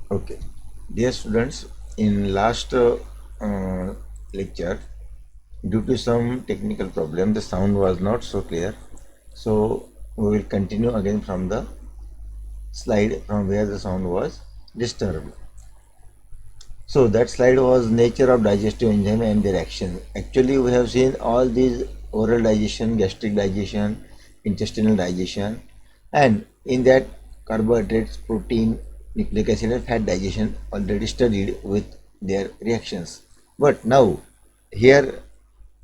Okay, dear students, in last lecture, due to some technical problem, the sound was not so clear. So we will continue again from the slide from where the sound was disturbed. So that slide was nature of digestive enzyme and their action. Actually, we have seen all these oral digestion, gastric digestion, intestinal digestion, and in that carbohydrates, protein, nucleic acid, and fat digestion already studied with their reactions. But now here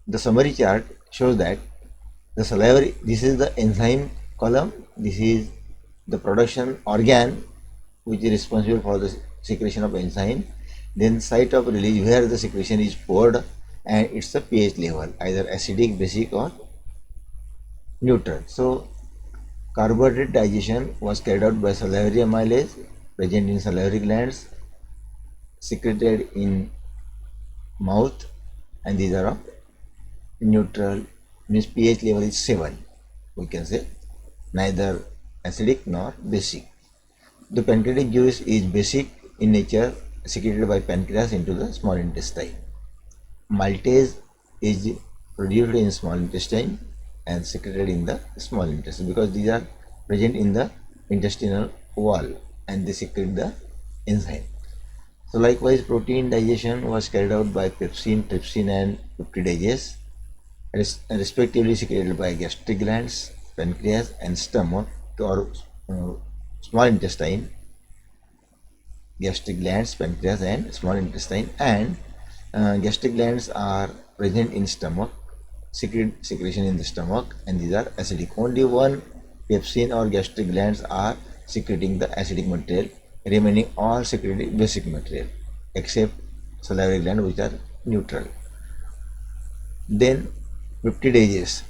the summary chart shows that the salivary, this is the enzyme column, this is the production organ which is responsible for the secretion of enzyme, then site of release where the secretion is poured, and it's a pH level, either acidic, basic, or neutral. So carbohydrate digestion was carried out by salivary amylase present in salivary glands, secreted in mouth, and these are of neutral, means pH level is 7. We can say neither acidic nor basic. The pancreatic juice is basic in nature, secreted by pancreas into the small intestine. Maltase is produced in small intestine and secreted in the small intestine, because these are present in the intestinal wall and they secrete the enzyme. So likewise, protein digestion was carried out by pepsin, trypsin, and peptidases, respectively secreted by gastric glands, pancreas, and stomach, or small intestine, gastric glands, pancreas, and small intestine. And gastric glands are present in stomach, secretion in the stomach, and these are acidic. Only one pepsin or gastric glands are secreting the acidic material, remaining all secreting basic material, except salivary gland, which are neutral. Then peptidases.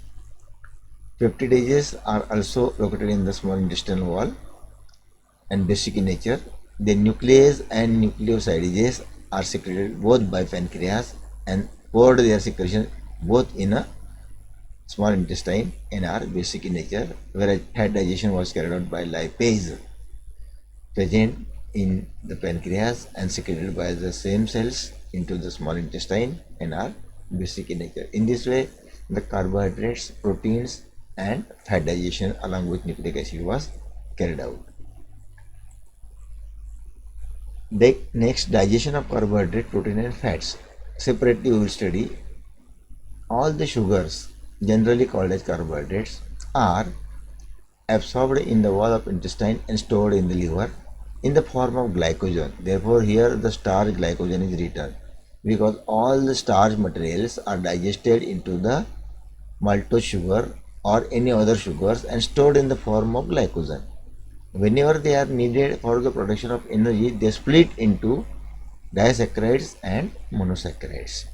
Peptidases are also located in the small intestinal wall and basic in nature. The nuclease and nucleosidases are secreted both by pancreas and poured their secretion both in a small intestine and are basic in nature, whereas fat digestion was carried out by lipase present in the pancreas and secreted by the same cells into the small intestine and are basic in nature. In this way, the carbohydrates, proteins, and fat digestion along with nucleic acid was carried out. Next, digestion of carbohydrate, protein, and fats. Separately, we will study all the sugars, generally called as carbohydrates, are absorbed in the wall of intestine and stored in the liver in the form of glycogen. Therefore, here the starch glycogen is written, because all the starch materials are digested into the maltose sugar or any other sugars and stored in the form of glycogen. Whenever they are needed for the production of energy, they split into disaccharides and monosaccharides.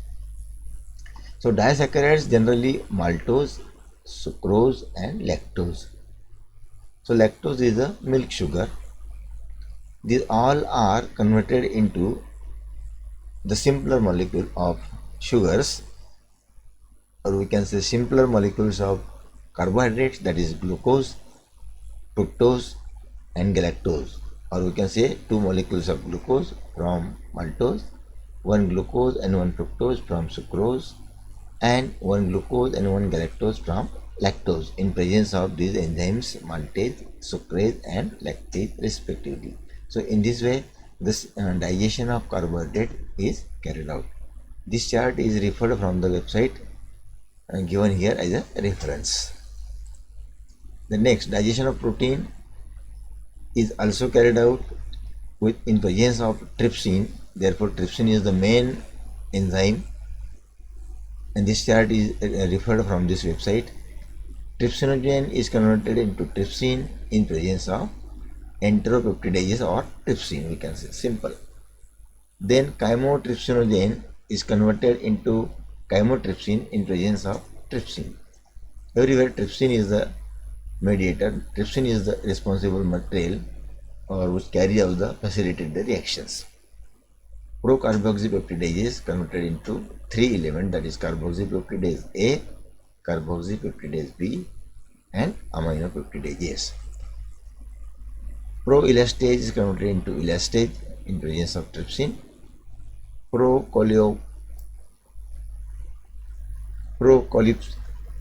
So disaccharides generally maltose, sucrose, and lactose. So lactose is a milk sugar. These all are converted into the simpler molecule of sugars, or we can say simpler molecules of carbohydrates, that is glucose, fructose, and galactose, or we can say two molecules of glucose from maltose, one glucose and one fructose from sucrose, and one glucose and one galactose from lactose in presence of these enzymes maltase, sucrase, and lactase respectively. So in this way, this digestion of carbohydrate is carried out. This chart is referred from the website given here as a reference. The next, digestion of protein is also carried out with in presence of trypsin. Therefore, trypsin is the main enzyme, and this chart is referred from this website. Trypsinogen is converted into trypsin in presence of enteropeptidases or trypsin, we can say simple. Then chymotrypsinogen is converted into chymotrypsin in presence of trypsin. Everywhere trypsin is the mediator, trypsin is the responsible material or which carry out the facilitated the reactions. Procarboxypeptidase is converted into three elements, that is carboxypeptidase A, carboxypeptidase B, and aminopeptidases. Proelastase is converted into elastase, in presence of trypsin. Procoleops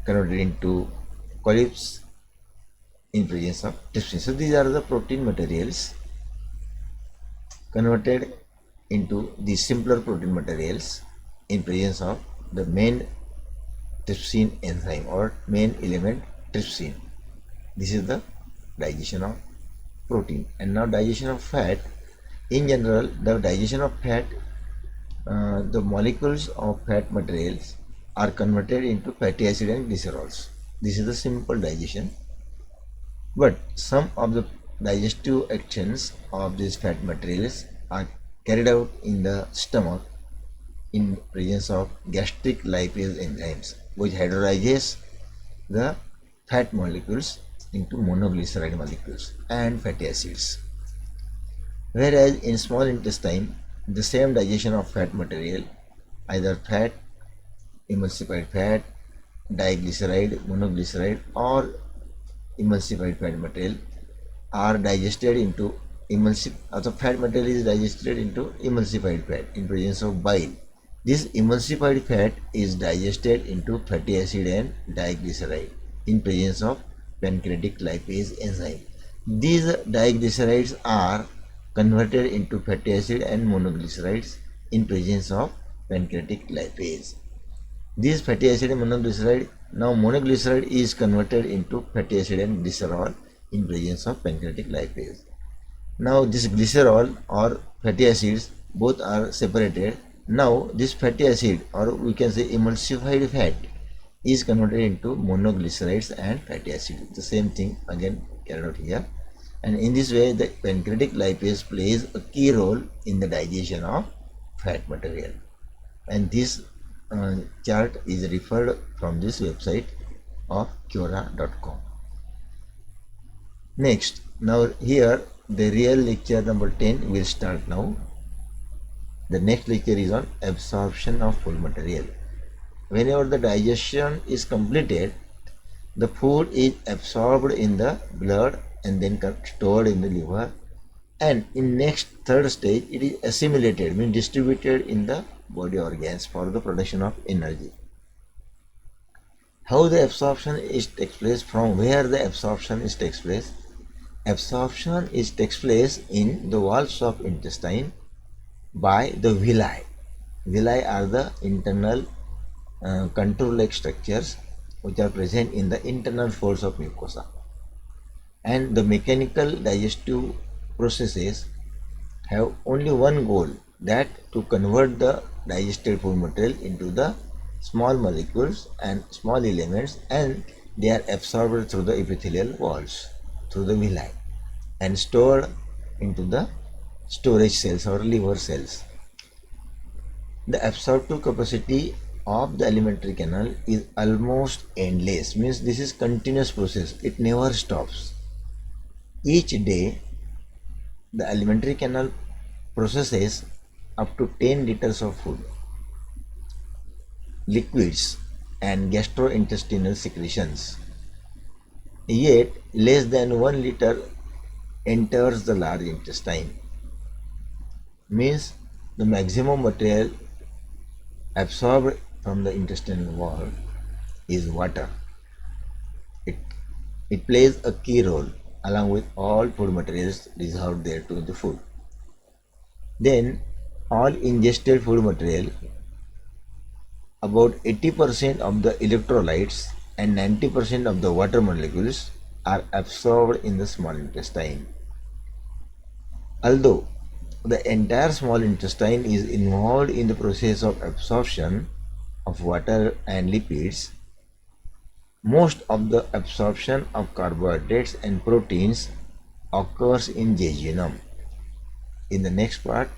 converted into coleops in presence of trypsin. So these are the protein materials converted into the simpler protein materials in presence of the main trypsin enzyme or main element trypsin. This is the digestion of protein. And now digestion of fat. In general, the digestion of fat, the molecules of fat materials are converted into fatty acid and glycerols. This is the simple digestion. But some of the digestive actions of these fat materials are carried out in the stomach in presence of gastric lipase enzymes, which hydrolyzes the fat molecules into monoglyceride molecules and fatty acids. Whereas in small intestine, the same digestion of fat material, either fat, emulsified fat, diglyceride, monoglyceride or emulsified fat material are digested into the fat material is digested into emulsified fat in presence of bile. This emulsified fat is digested into fatty acid and diglyceride in presence of pancreatic lipase enzyme. These diglycerides are converted into fatty acid and monoglycerides in presence of pancreatic lipase. These fatty acid and monoglyceride, now monoglyceride is converted into fatty acid and glycerol in presence of pancreatic lipase. Now this glycerol or fatty acids both are separated. Now this fatty acid or we can say emulsified fat is converted into monoglycerides and fatty acids. The same thing again carried out here. And in this way the pancreatic lipase plays a key role in the digestion of fat material. And this chart is referred from this website of Quora.com. Next, now here the real lecture number 10 will start now. The next lecture is on absorption of food material. Whenever the digestion is completed, the food is absorbed in the blood and then stored in the liver, and in next third stage it is assimilated, means distributed in the body organs for the production of energy. How the absorption takes place, from where the absorption takes place? Absorption takes place in the walls of intestine by the villi. Villi are the internal control-like structures which are present in the internal folds of mucosa. And the mechanical digestive processes have only one goal, that to convert the digested food material into the small molecules and small elements, and they are absorbed through the epithelial walls, through the villi, and stored into the storage cells or liver cells. The absorptive capacity of the alimentary canal is almost endless, means this is continuous process, it never stops. Each day the alimentary canal processes up to 10 liters of food, liquids and gastrointestinal secretions, yet less than 1 liter enters the large intestine, means the maximum material absorbed from the intestinal wall is water. It plays a key role along with all food materials dissolved there to the food. Then all ingested food material, about 80% of the electrolytes and 90% of the water molecules are absorbed in the small intestine. Although the entire small intestine is involved in the process of absorption of water and lipids, most of the absorption of carbohydrates and proteins occurs in jejunum. In the next part,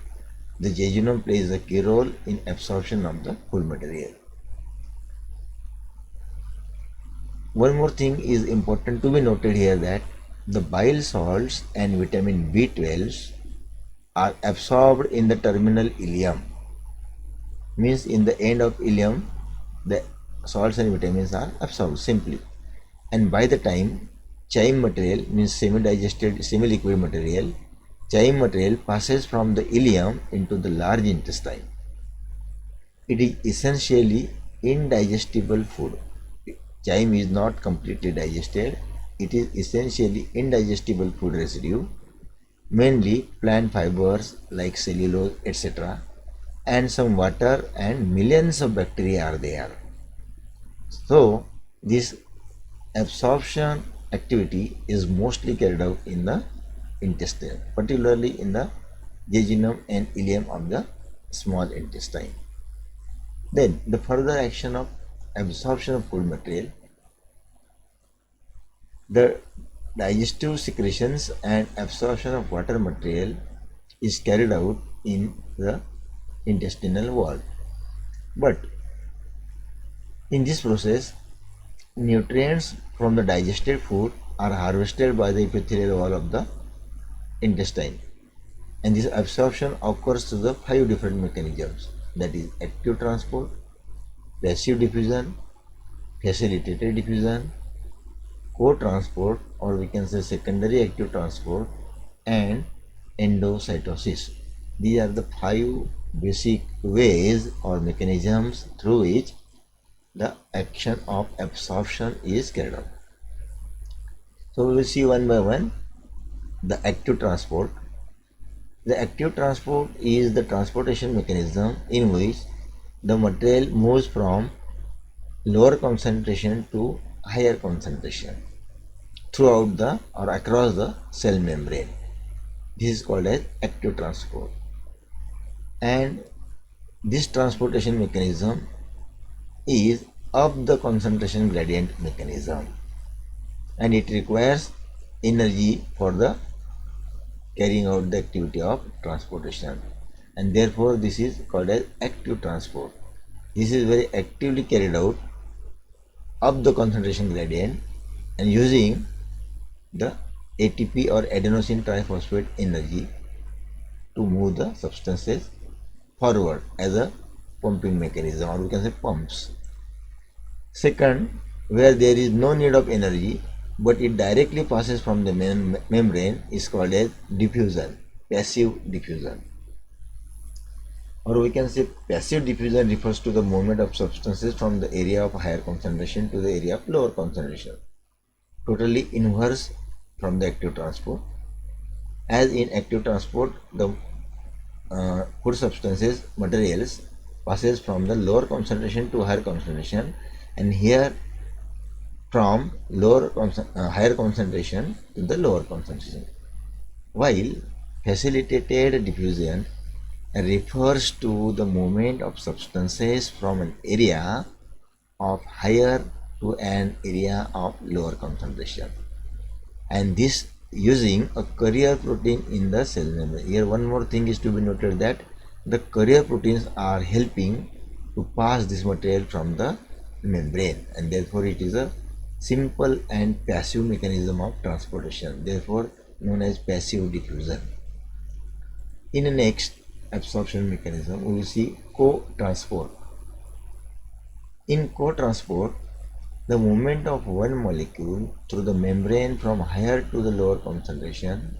the jejunum plays a key role in absorption of the food material. One more thing is important to be noted here, that the bile salts and vitamin B12 are absorbed in the terminal ileum, means in the end of ileum the salts and vitamins are absorbed simply, and by the time chyme material, means semi-digested semi-liquid material, chyme material passes from the ileum into the large intestine. It is essentially indigestible food. Chyme is not completely digested. It is essentially indigestible food residue, mainly plant fibers like cellulose, etc., and some water and millions of bacteria are there. So, this absorption activity is mostly carried out in the intestine, particularly in the jejunum and ileum of the small intestine. Then the further action of absorption of food material, the digestive secretions and absorption of water material is carried out in the intestinal wall. But in this process, nutrients from the digested food are harvested by the epithelial wall of the intestine, and this absorption occurs through the 5 different mechanisms, that is active transport, passive diffusion, facilitated diffusion, co-transport, or we can say secondary active transport, and endocytosis. These are the 5 basic ways or mechanisms through which the action of absorption is carried out. So we will see one by one. The active transport. The active transport is the transportation mechanism in which the material moves from lower concentration to higher concentration throughout the or across the cell membrane. This is called as active transport. And this transportation mechanism is up the concentration gradient mechanism, and it requires energy for the carrying out the activity of transportation, and therefore this is called as active transport. This is very actively carried out up the concentration gradient and using the ATP or adenosine triphosphate energy to move the substances forward as a pumping mechanism, or we can say pumps. Second, where there is no need of energy but it directly passes from the membrane is called as diffusion, passive diffusion. Or we can say passive diffusion refers to the movement of substances from the area of higher concentration to the area of lower concentration, totally inverse from the active transport. As in active transport, the food substances, materials passes from the lower concentration to higher concentration, and here from higher concentration to the lower concentration. While facilitated diffusion refers to the movement of substances from an area of higher to an area of lower concentration, and this using a carrier protein in the cell membrane. Here one more thing is to be noted, that the carrier proteins are helping to pass this material from the membrane, and therefore it is a simple and passive mechanism of transportation, therefore known as passive diffusion. In the next absorption mechanism, we will see co-transport. In co-transport, the movement of one molecule through the membrane from higher to the lower concentration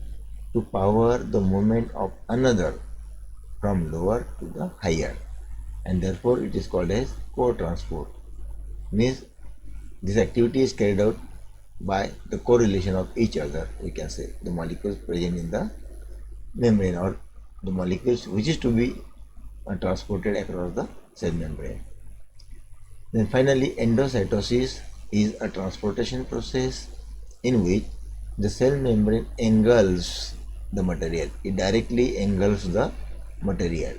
to power the movement of another from lower to the higher, and therefore it is called as co-transport. Means this activity is carried out by the correlation of each other, we can say the molecules present in the membrane or the molecules which is to be transported across the cell membrane. Then finally, endocytosis is a transportation process in which the cell membrane engulfs the material. It directly engulfs the material.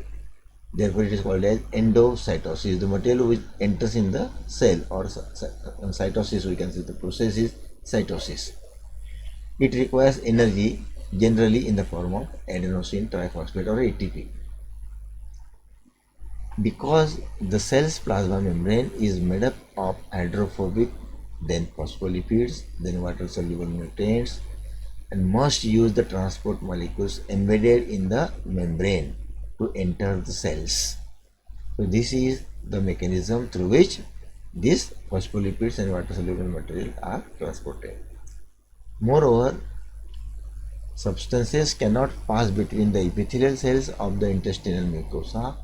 Therefore, it is called as endocytosis. The material which enters in the cell, or cytosis, we can say the process is cytosis. It requires energy, generally in the form of adenosine triphosphate or ATP. Because the cell's plasma membrane is made up of hydrophobic, then phospholipids, then water soluble nutrients, and must use the transport molecules embedded in the membrane to enter the cells. So this is the mechanism through which these phospholipids and water soluble material are transported. Moreover, Substances cannot pass between the epithelial cells of the intestinal mucosa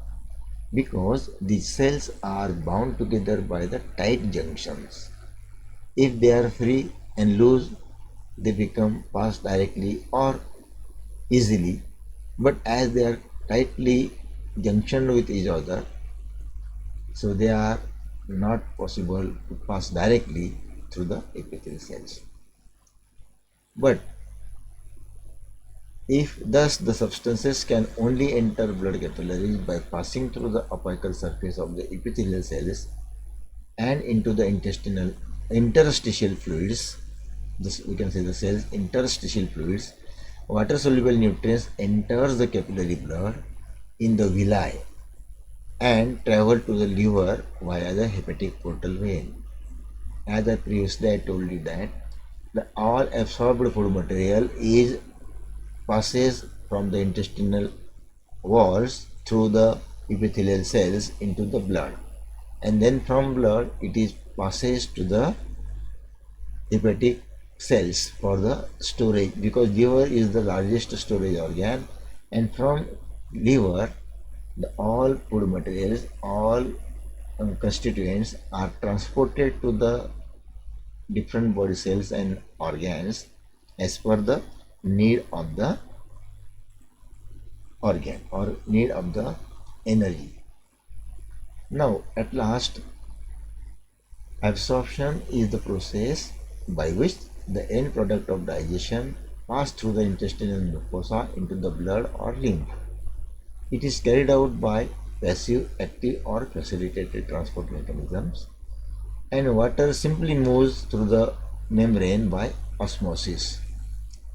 because these cells are bound together by the tight junctions. If they are free and loose, they become pass directly or easily, but as they are tightly junctioned with each other, so they are not possible to pass directly through the epithelial cells. But if thus the substances can only enter blood capillaries by passing through the apical surface of the epithelial cells and into the intestinal interstitial fluids, this we can say the cells interstitial fluids, water soluble nutrients enters the capillary blood in the villi and travel to the liver via the hepatic portal vein. As I previously told you that the all absorbed food material is passes from the intestinal walls through the epithelial cells into the blood, and then from blood it is passes to the hepatic cells for the storage, because liver is the largest storage organ, and from liver the all food materials, all constituents are transported to the different body cells and organs as per the need of the organ or need of the energy. Now, at last, absorption is the process by which the end product of digestion passes through the intestinal mucosa into the blood or lymph. It is carried out by passive, active, or facilitated transport mechanisms, and water simply moves through the membrane by osmosis.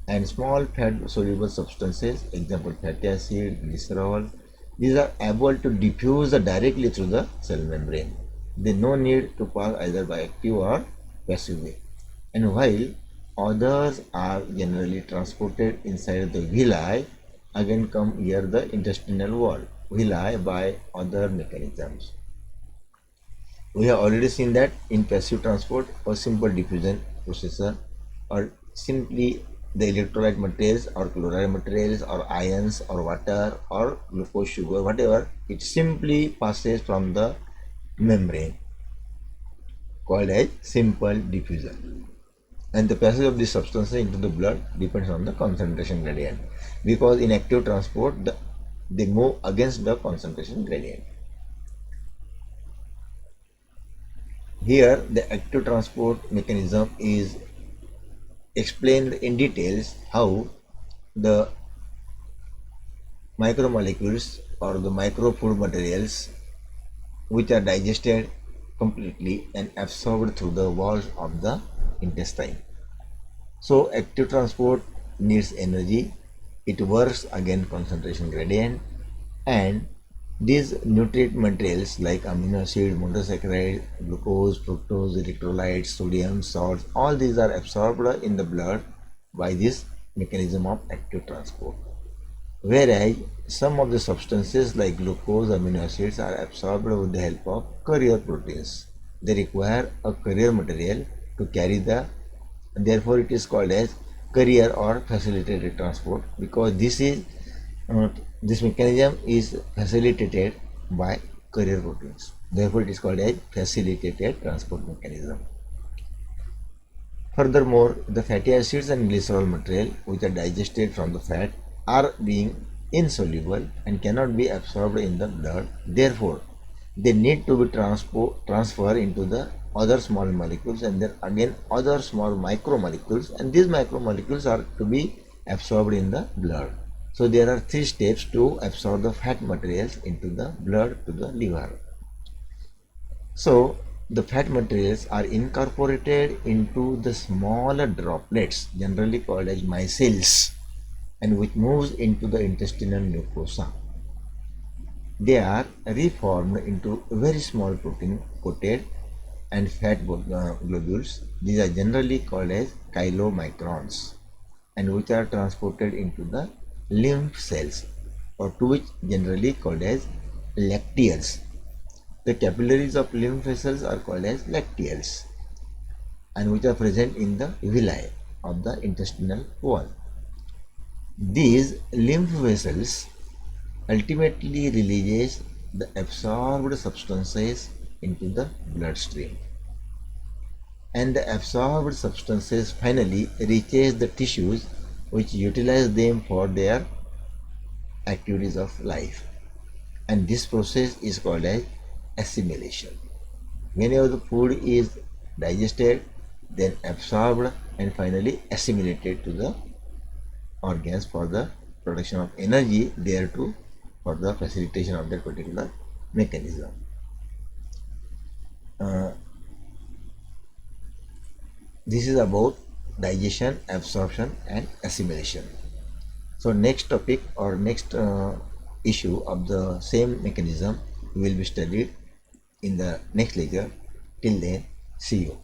And small fat soluble substances, example fatty acid, glycerol, these are able to diffuse directly through the cell membrane. They no need to pass either by active or passive way. And while others are generally transported inside the villi, again come here the intestinal wall, villi by other mechanisms. We have already seen that in passive transport or simple diffusion processor, or simply the electrolyte materials or chloride materials or ions or water or glucose, sugar, whatever, it simply passes from the membrane called as simple diffusion. And the passage of these substances into the blood depends on the concentration gradient, because in active transport they move against the concentration gradient. Here the active transport mechanism is explained in details, how the micromolecules or the micro food materials which are digested completely and absorbed through the walls of the intestine. So active transport needs energy, it works against concentration gradient, and these nutrient materials like amino acid, monosaccharide, glucose, fructose, electrolytes, sodium, salts, all these are absorbed in the blood by this mechanism of active transport. Whereas some of the substances like glucose, amino acids are absorbed with the help of carrier proteins. They require a carrier material to carry the, therefore it is called as carrier or facilitated transport, because this mechanism is facilitated by carrier proteins. Therefore it is called as facilitated transport mechanism. Furthermore, the fatty acids and glycerol material which are digested from the fat are being insoluble and cannot be absorbed in the blood. Therefore, they need to be transferred into the other small molecules, and then again other small micromolecules, and these micromolecules are to be absorbed in the blood. So there are 3 steps to absorb the fat materials into the blood to the liver. So the fat materials are incorporated into the smaller droplets, generally called as micelles, and which moves into the intestinal mucosa. They are reformed into very small protein coated and fat globules. These are generally called as chylomicrons, and which are transported into the lymph cells, or to which generally called as lacteals. The capillaries of lymph vessels are called as lacteals, and which are present in the villi of the intestinal wall. These lymph vessels ultimately releases the absorbed substances into the bloodstream, and the absorbed substances finally reaches the tissues which utilize them for their activities of life, and this process is called as assimilation. Whenever the food is digested, then absorbed and finally assimilated to the organs for the production of energy there too, for the facilitation of that particular mechanism. Uh, this is about digestion, absorption and assimilation. So next topic or next issue of the same mechanism will be studied in the next lecture. Till then, see you.